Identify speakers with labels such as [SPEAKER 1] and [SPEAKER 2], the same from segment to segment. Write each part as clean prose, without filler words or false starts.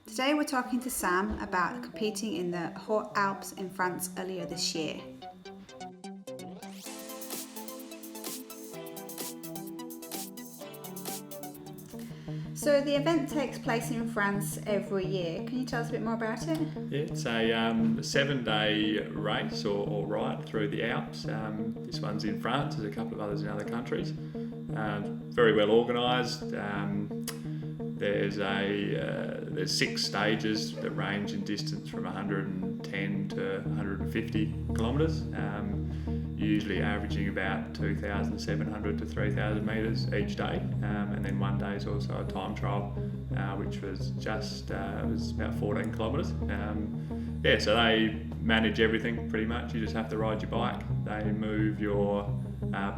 [SPEAKER 1] Today we're talking to Sam about competing in the Haute Alpes in France earlier this year. So the event takes place in France every year. Can you tell us a bit more about it?
[SPEAKER 2] Yeah, it's a 7-day race or ride through the Alps. This one's in France, there's a couple of others in other countries. Very well organised. There's 6 stages that range in distance from 110 to 150 kilometres, usually averaging about 2,700 to 3,000 metres each day, and then one day is also a time trial, which was was about 14 kilometres. So they manage everything pretty much. You just have to ride your bike. They move your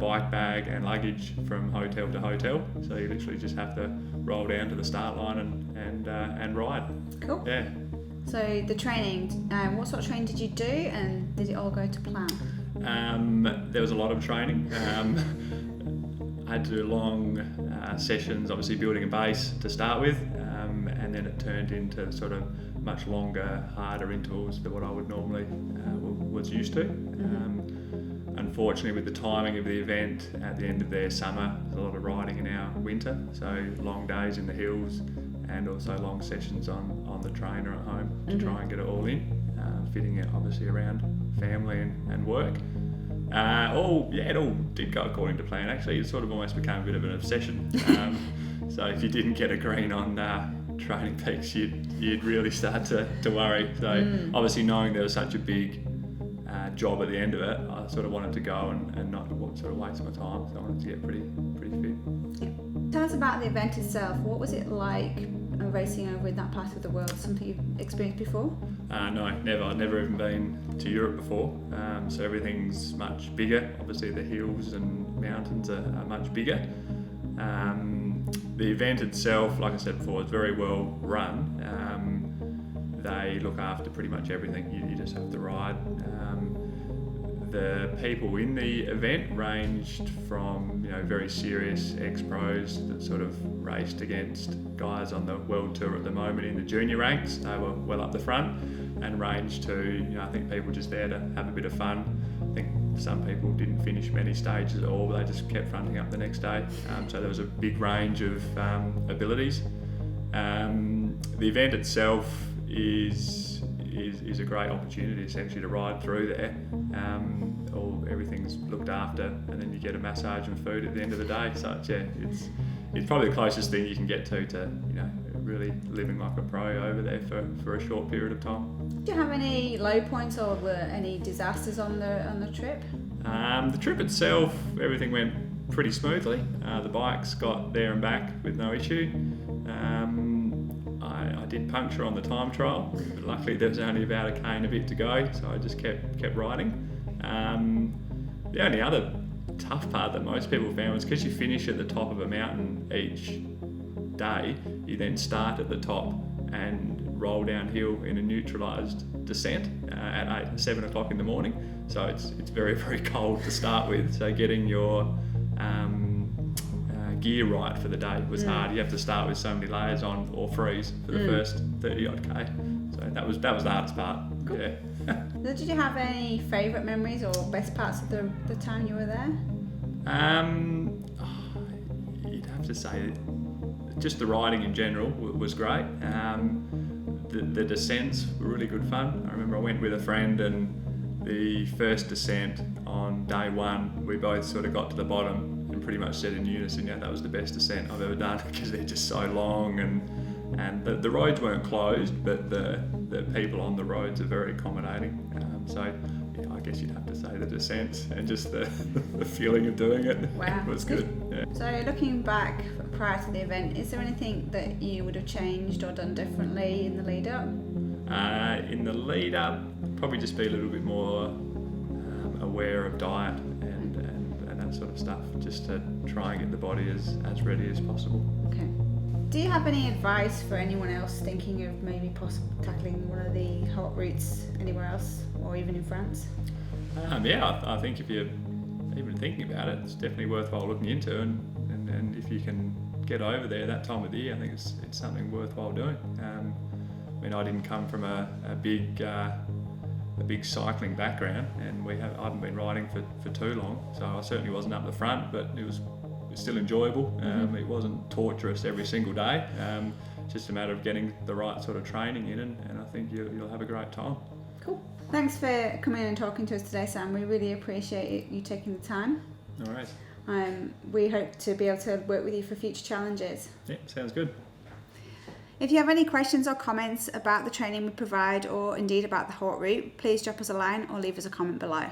[SPEAKER 2] bike bag and luggage from hotel to hotel, so you literally just have to roll down to the start line and ride.
[SPEAKER 1] Cool.
[SPEAKER 2] Yeah.
[SPEAKER 1] So the training, what sort of training did you do, and did it all go to plan?
[SPEAKER 2] There was a lot of training. I had to do long sessions, obviously building a base to start with, and then it turned into sort of much longer, harder intervals than what I would normally was used to. Unfortunately, with the timing of the event at the end of their summer, there's a lot of riding in our winter, so long days in the hills and also long sessions on the trainer at home to try and get it all in, fitting it obviously around family and work. It all did go according to plan. Actually, it sort of almost became a bit of an obsession. So if you didn't get a green on training peaks, you'd really start to worry. So obviously, knowing there was such a big job at the end of it, I sort of wanted to go and not sort of waste my time. So I wanted to get pretty fit.
[SPEAKER 1] Yeah. Tell us about the event itself. What was it like racing over in that part of the world? Something you've experienced before?
[SPEAKER 2] No, never. I'd never even been to Europe before. So everything's much bigger. Obviously the hills and mountains are much bigger. The event itself, like I said before, is very well run. They look after pretty much everything. You just have to ride. The people in the event ranged from very serious ex-pros that sort of raced against guys on the world tour at the moment in the junior ranks. They were well up the front, and ranged to I think people just there to have a bit of fun. I think some people didn't finish many stages at all, but they just kept fronting up the next day. So there was a big range of abilities. The event itself is a great opportunity essentially to ride through there. Everything's looked after, and then you get a massage and food at the end of the day. So it's probably the closest thing you can get to really living like a pro over there for a short period of time.
[SPEAKER 1] Did you have any low points or were any disasters on the trip?
[SPEAKER 2] The trip itself, everything went pretty smoothly. The bikes got there and back with no issue. I did puncture on the time trial, but luckily there was only about a K and a bit to go, so I just kept riding. The only other tough part that most people found was because you finish at the top of a mountain each day, you then start at the top and roll downhill in a neutralised descent at 7 o'clock in the morning. So it's very, very cold to start with, so getting your gear right for the day was hard. You have to start with so many layers on or freeze for the first 30 odd K. So that was the hardest part.
[SPEAKER 1] Cool.
[SPEAKER 2] Yeah.
[SPEAKER 1] Did you have any favourite memories or best parts of the time you were there?
[SPEAKER 2] You'd have to say just the riding in general was great. The descents were really good fun. I remember I went with a friend, and the first descent on day one, we both sort of got to the bottom and pretty much said in unison, that was the best descent I've ever done, because they're just so long, and the roads weren't closed, but the people on the roads are very accommodating. I guess you'd have to say the descent and just the feeling of doing it.
[SPEAKER 1] Wow.
[SPEAKER 2] Was good. Yeah.
[SPEAKER 1] So looking back prior to the event, is there anything that you would have changed or done differently in the lead up?
[SPEAKER 2] In the lead up, probably just be a little bit more aware of diet and that sort of stuff, just to try and get the body as ready as possible.
[SPEAKER 1] Okay. Do you have any advice for anyone else thinking of maybe tackling one of the hot routes anywhere else, or even in France?
[SPEAKER 2] I think if you're even thinking about it, it's definitely worthwhile looking into, and if you can get over there that time of the year, I think it's something worthwhile doing. I mean, I didn't come from a big cycling background, and I haven't been riding for too long, so I certainly wasn't up the front, but it was still enjoyable. It wasn't torturous every single day. It's just a matter of getting the right sort of training in, and I think you'll have a great time.
[SPEAKER 1] Cool. Thanks for coming in and talking to us today, Sam. We really appreciate you taking the time.
[SPEAKER 2] All right.
[SPEAKER 1] We hope to be able to work with you for future challenges.
[SPEAKER 2] Yeah, sounds good.
[SPEAKER 1] If you have any questions or comments about the training we provide, or indeed about the Haute route, please drop us a line or leave us a comment below.